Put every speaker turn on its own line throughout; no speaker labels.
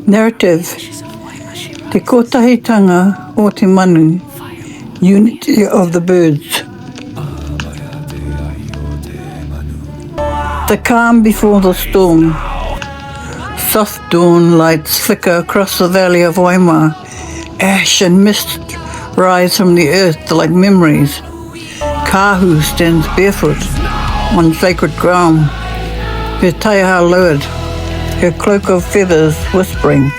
Narrative. Te Kotahitanga o Te Manu, unity of the birds. The calm before the storm. Soft dawn lights flicker across the valley of Waima. Ash and mist rise from the earth like memories. Kahu stands barefoot on sacred ground, her taiha lowered, her cloak of feathers whispering.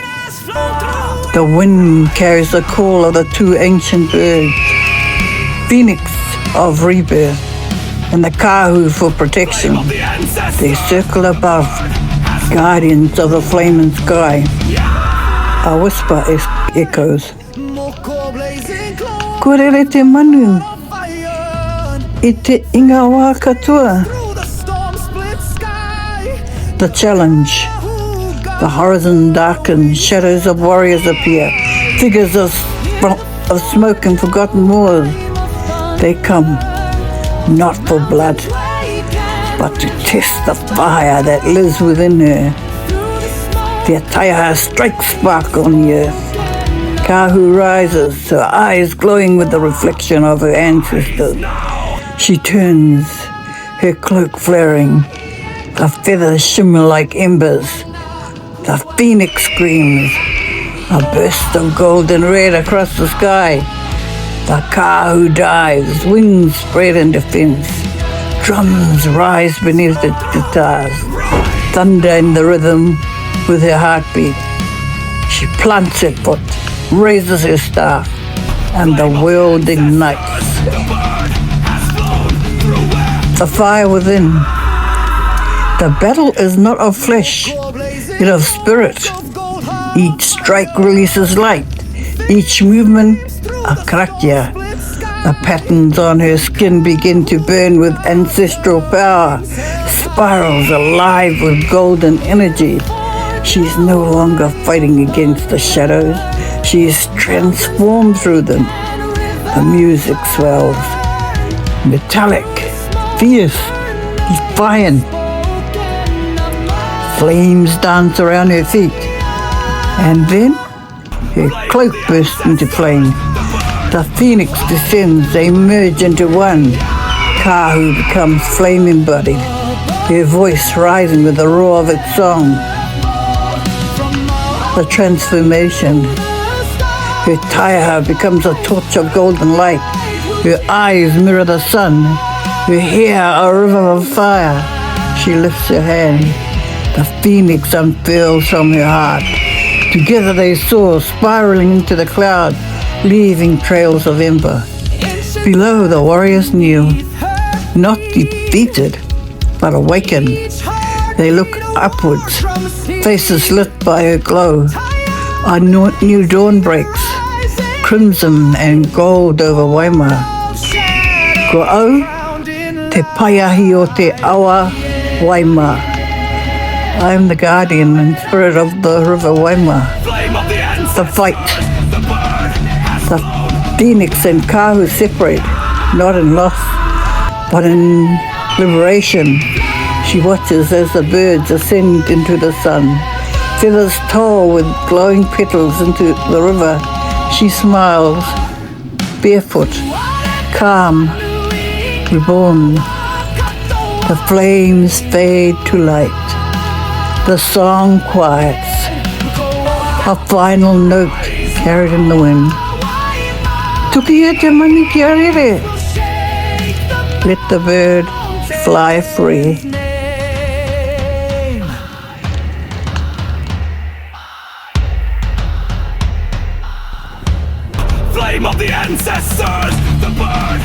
The wind carries the call of the two ancient birds, phoenix of rebirth, and the Kahu for protection. They circle above, guardians of the flaming sky. A whisper echoes. Ko Rere te manu, I te inga wā katoa. The challenge. The horizon darkens, shadows of warriors appear, figures of smoke and forgotten wars. They come, not for blood, but to test the fire that lives within her. Their taiha strikes spark on the earth. Kahu rises, her eyes glowing with the reflection of her ancestors. She turns, her cloak flaring, the feathers shimmer like embers. The phoenix screams, a burst of golden red across the sky. The Kahu dives, wings spread in defense. Drums rise beneath its guitars, thunder in the rhythm with her heartbeat. She plants her foot, raises her staff, and the world ignites. The fire within. The battle is not of flesh, yet of spirit. Each strike releases light, each movement a krakya. The patterns on her skin begin to burn with ancestral power, spirals alive with golden energy. She's no longer fighting against the shadows, she is transformed through them. The music swells, metallic, fierce, defiant. Flames dance around her feet, and then her cloak bursts into flame. The phoenix descends, they merge into one. Kahu becomes flame-embodied, her voice rising with the roar of its song. The transformation. Her taiha becomes a torch of golden light. Her eyes mirror the sun, her hair a river of fire. She lifts her hand. The phoenix unfurls from her heart. Together they soar, spiraling into the cloud, leaving trails of ember. Below, the warriors kneel, not defeated, but awakened. They look upwards, faces lit by her glow. A new dawn breaks, crimson and gold over Waima. Ko au, te paiahi o te awa Waima. I am the guardian and spirit of the river Waima. The fight. The phoenix and Kahu separate, not in loss, but in liberation. She watches as the birds ascend into the sun. Feathers toll with glowing petals into the river. She smiles, barefoot, calm, reborn. The flames fade to light. The song quiets, a final note carried in the wind. Tuki e te mani ki a Rere. Let the bird fly free.
Flame of the ancestors, the bird